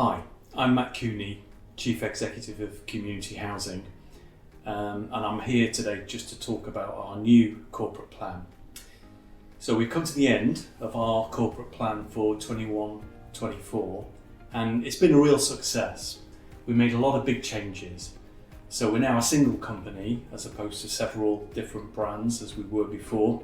Hi, I'm Matt Cooney, Chief Executive of Community Housing, and I'm here today just to talk about our new corporate plan. So we've come to the end of our corporate plan for 21-24, and it's been a real success. We made a lot of big changes. So we're now a single company as opposed to several different brands as we were before.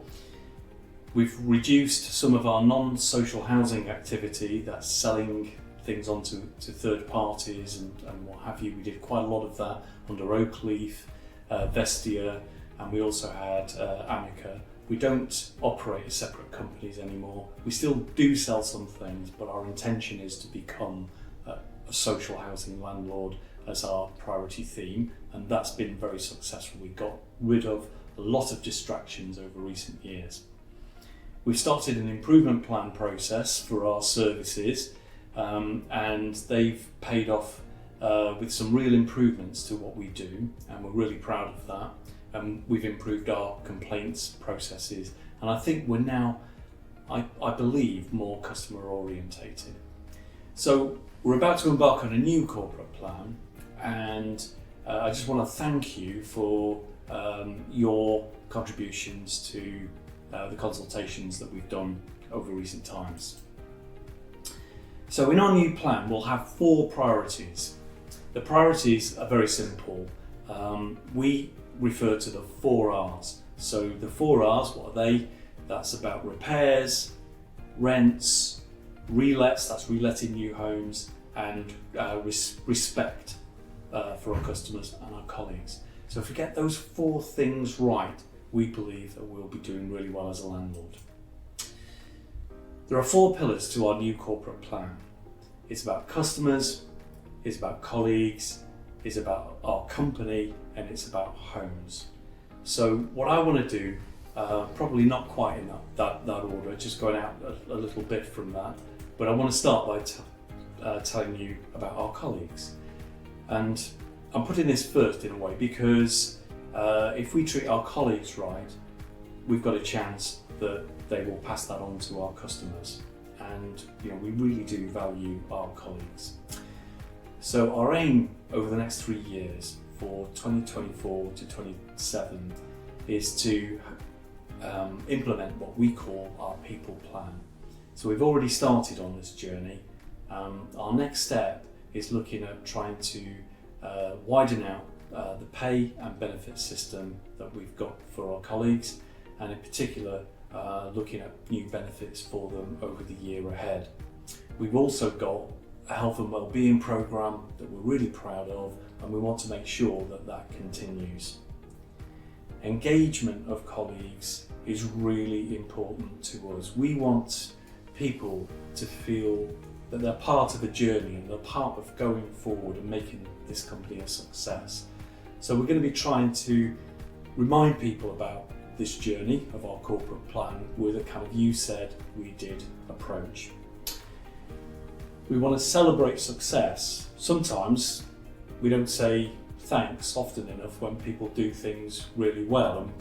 We've reduced some of our non-social housing activity, that's selling things onto third parties and what have you. We did quite a lot of that under Oakleaf, Vestia, and we also had Amica. We don't operate as separate companies anymore. We still do sell some things, but our intention is to become a social housing landlord as our priority theme, and that's been very successful. We got rid of a lot of distractions over recent years. We've started an improvement plan process for our services, and they've paid off with some real improvements to what we do, and we're really proud of that. We've improved our complaints processes, and I think we're now, I believe, more customer orientated. So we're about to embark on a new corporate plan, and I just want to thank you for your contributions to the consultations that we've done over recent times. So in our new plan, we'll have 4 priorities. The priorities are very simple. We refer to the 4 R's. So the 4 R's, what are they? That's about repairs, rents, relets, that's reletting new homes, and respect for our customers and our colleagues. So if we get those 4 things right, we believe that we'll be doing really well as a landlord. There are 4 pillars to our new corporate plan. It's about customers, it's about colleagues, it's about our company, and it's about homes. So what I want to do, probably not quite in that order, just going out a little bit from that, but I want to start by telling you about our colleagues. And I'm putting this first in a way because if we treat our colleagues right, we've got a chance that they will pass that on to our customers. And we really do value our colleagues. So our aim over the next 3 years for 2024 to 27 is to implement what we call our people plan. So we've already started on this journey. Our next step is looking at trying to widen out the pay and benefit system that we've got for our colleagues, and in particular looking at new benefits for them over the year ahead. We've also got a health and wellbeing programme that we're really proud of, and we want to make sure that that continues. Engagement of colleagues is really important to us. We want people to feel that they're part of a journey and they're part of going forward and making this company a success. So we're going to be trying to remind people about this journey of our corporate plan with a kind of you said, we did approach. We want to celebrate success. Sometimes we don't say thanks often enough when people do things really well, and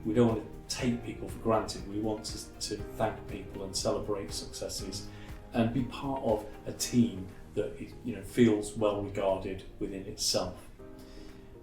we don't want to take people for granted. We want to thank people and celebrate successes and be part of a team that feels well regarded within itself.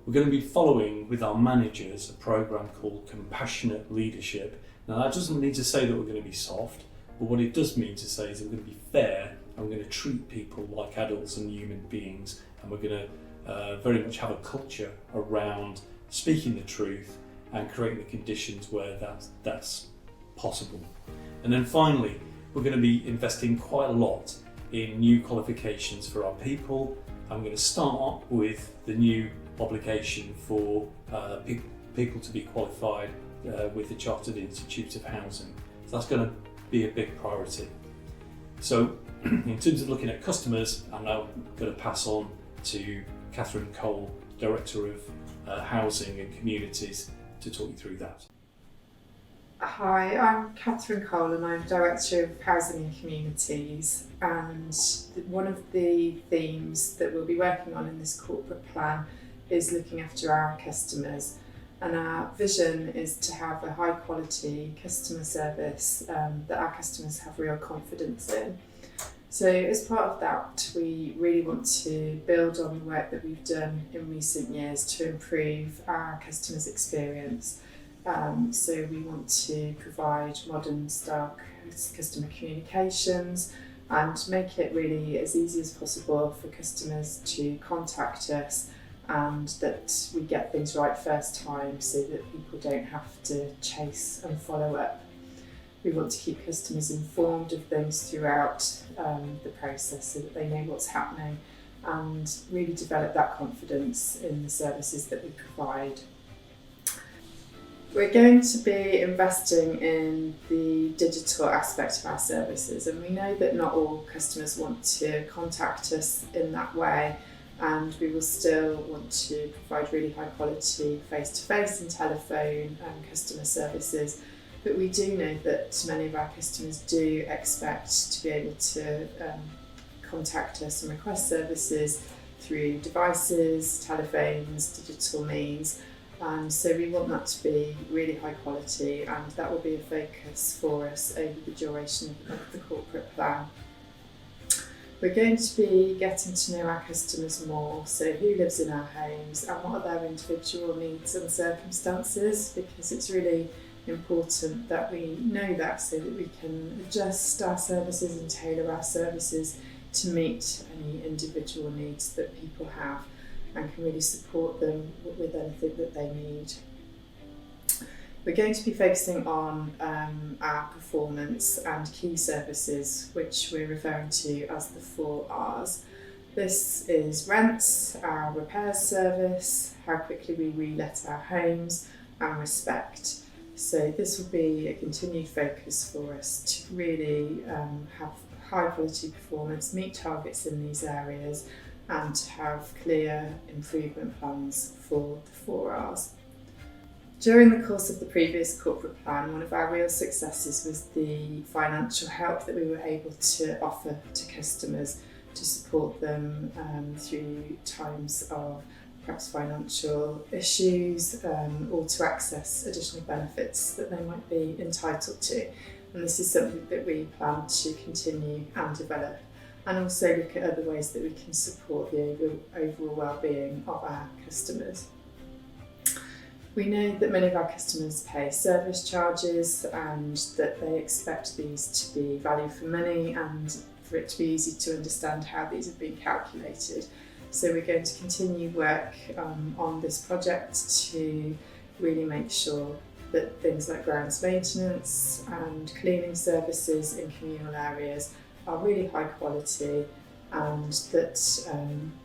We're going to be following with our managers a programme called Compassionate Leadership. Now that doesn't mean to say that we're going to be soft, but what it does mean to say is that we're going to be fair and we're going to treat people like adults and human beings, and we're going to very much have a culture around speaking the truth and creating the conditions where that's possible. And then finally, we're going to be investing quite a lot in new qualifications for our people. I'm going to start with the new obligation for people to be qualified with the Chartered Institute of Housing. So that's going to be a big priority. So in terms of looking at customers, I'm now going to pass on to Catherine Cole, Director of Housing and Communities, to talk you through that. Hi, I'm Catherine Cole and I'm Director of Housing and Communities, and one of the themes that we'll be working on in this corporate plan is looking after our customers, and our vision is to have a high quality customer service that our customers have real confidence in. So as part of that, we really want to build on the work that we've done in recent years to improve our customers' experience. So we want to provide modern style customer communications and make it really as easy as possible for customers to contact us, and that we get things right first time so that people don't have to chase and follow up. We want to keep customers informed of things throughout the process so that they know what's happening, and really develop that confidence in the services that we provide. We're going to be investing in the digital aspect of our services, and we know that not all customers want to contact us in that way, and we will still want to provide really high quality face-to-face and telephone customer services. But we do know that many of our customers do expect to be able to contact us and request services through devices, telephones, digital means. And so we want that to be really high quality, and that will be a focus for us over the duration of the corporate plan. We're going to be getting to know our customers more, so who lives in our homes and what are their individual needs and circumstances, because it's really important that we know that so that we can adjust our services and tailor our services to meet any individual needs that people have, and can really support them with anything that they need. We're going to be focusing on our performance and key services, which we're referring to as the 4 R's. This is rents, our repairs service, how quickly we re-let our homes, and respect. So this will be a continued focus for us to really have high quality performance, meet targets in these areas, and to have clear improvement plans for the 4 R's. During the course of the previous corporate plan, one of our real successes was the financial help that we were able to offer to customers to support them through times of perhaps financial issues, or to access additional benefits that they might be entitled to. And this is something that we plan to continue and develop, and also look at other ways that we can support the overall well-being of our customers. We know that many of our customers pay service charges, and that they expect these to be value for money and for it to be easy to understand how these have been calculated. So we're going to continue work on this project to really make sure that things like grounds maintenance and cleaning services in communal areas are really high quality, and that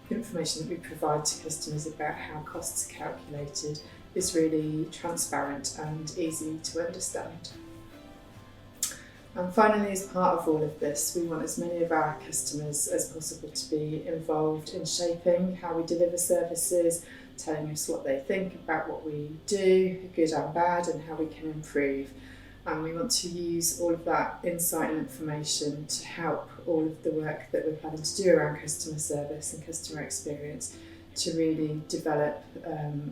information that we provide to customers about how costs are calculated is really transparent and easy to understand. And finally, as part of all of this, we want as many of our customers as possible to be involved in shaping how we deliver services, telling us what they think about what we do, good and bad, and how we can improve. And we want to use all of that insight and information to help all of the work that we're planning to do around customer service and customer experience to really develop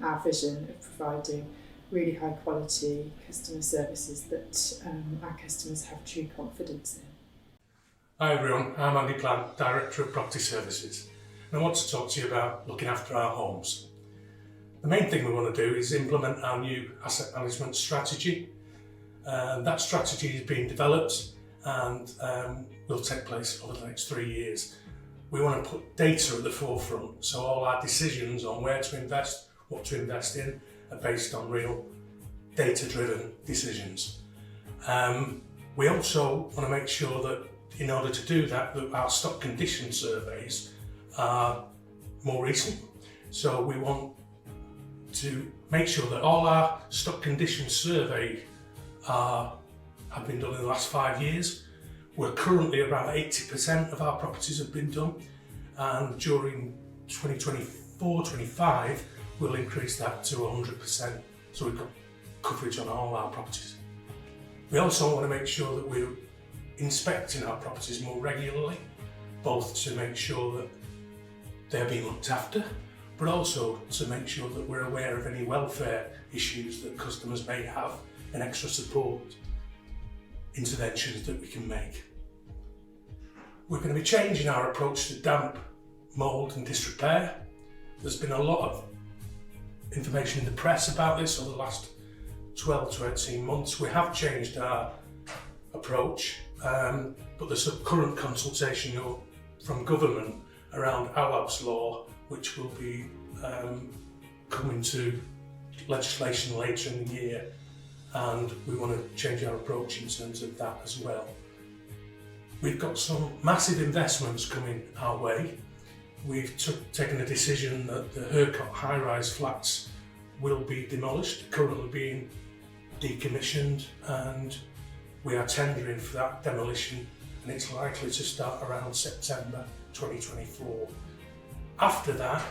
our vision of providing really high quality customer services that our customers have true confidence in. Hi everyone, I'm Andy Plant, Director of Property Services, and I want to talk to you about looking after our homes. The main thing we want to do is implement our new asset management strategy. That strategy is being developed and will take place over the next 3 years. We want to put data at the forefront, so all our decisions on where to invest, what to invest in, are based on real data-driven decisions. We also want to make sure that in order to do that, our stock condition surveys are more recent. So we want to make sure that all our stock condition surveys have been done in the last 5 years. We're currently around 80% of our properties have been done, and during 2024-25 we'll increase that to 100%, so we've got coverage on all our properties. We also want to make sure that we're inspecting our properties more regularly, both to make sure that they're being looked after, but also to make sure that we're aware of any welfare issues that customers may have and extra support interventions that we can make. We're going to be changing our approach to damp, mould and disrepair. There's been a lot of information in the press about this over the last 12 to 18 months. We have changed our approach, but there's a current consultation from government around OWAB's law, which will be coming to legislation later in the year, and we want to change our approach in terms of that as well. We've got some massive investments coming our way. We've taken a decision that the Hercott high-rise flats will be demolished, currently being decommissioned, and we are tendering for that demolition, and it's likely to start around September 2024. After that,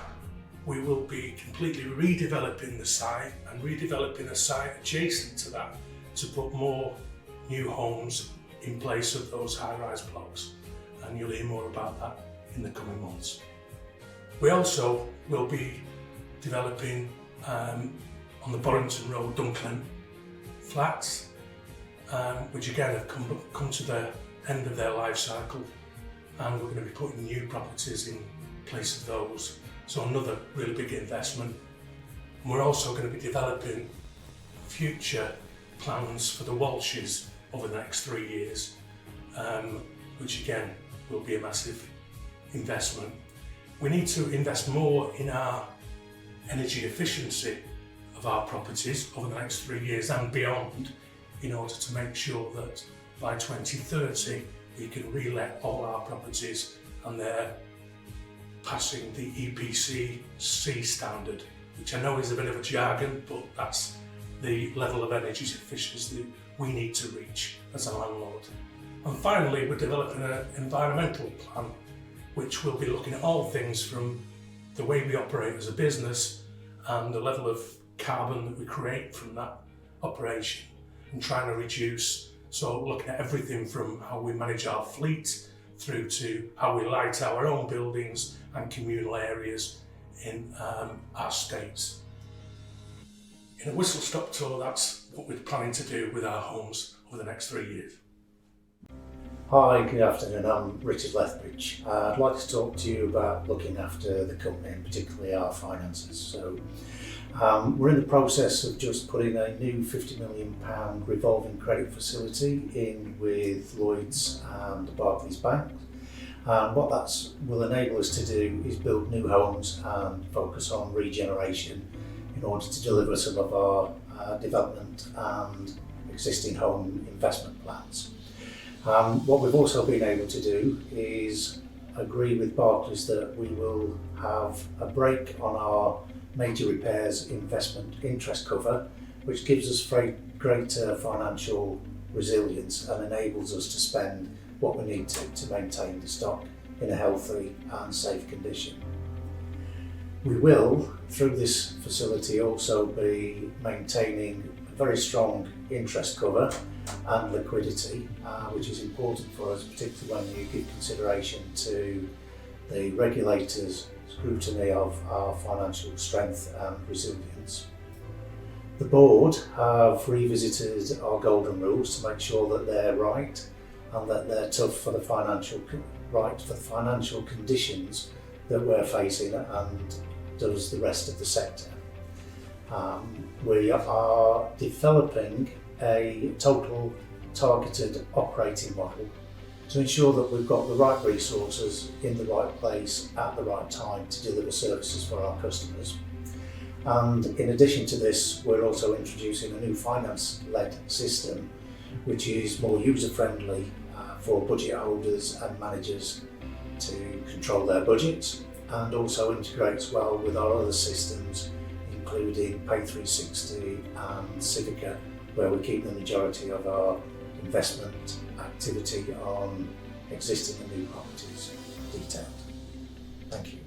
we will be completely redeveloping the site and redeveloping a site adjacent to that to put more new homes in place of those high-rise blocks, and you'll hear more about that in the coming months. We also will be developing on the Borrington Road Dunklin flats, which again have come to the end of their life cycle, and we're going to be putting new properties in place of those. So another really big investment. And we're also going to be developing future plans for the Walshes over the next 3 years, which again will be a massive investment. We need to invest more in our energy efficiency of our properties over the next 3 years and beyond, in order to make sure that by 2030 we can re-let all our properties and they're passing the EPC C standard, which I know is a bit of a jargon, but that's the level of energy efficiency we need to reach as a landlord. And finally, we're developing an environmental plan, which will be looking at all things from the way we operate as a business and the level of carbon that we create from that operation, and trying to reduce. So looking at everything from how we manage our fleet through to how we light our own buildings and communal areas in our states. In a whistle-stop tour, that's what we're planning to do with our homes over the next 3 years. Hi, good afternoon. I'm Richard Lethbridge. I'd like to talk to you about looking after the company and particularly our finances. So we're in the process of just putting a new £50 million revolving credit facility in with Lloyds and Barclays Bank. What that will enable us to do is build new homes and focus on regeneration in order to deliver some of our development and existing home investment plans. What we've also been able to do is agree with Barclays that we will have a break on our major repairs investment interest cover, which gives us greater financial resilience and enables us to spend what we need to maintain the stock in a healthy and safe condition. We will, through this facility, also be maintaining a very strong interest cover and liquidity, which is important for us, particularly when you give consideration to the regulators' scrutiny of our financial strength and resilience. The board have revisited our golden rules to make sure that they're right and that they're tough for the financial conditions that we're facing and does the rest of the sector. We are developing a total targeted operating model to ensure that we've got the right resources in the right place at the right time to deliver services for our customers. And in addition to this, we're also introducing a new finance-led system which is more user-friendly for budget holders and managers to control their budgets, and also integrates well with our other systems, including Pay360 and Civica, where we keep the majority of our investment activity on existing and new properties detailed. Thank you.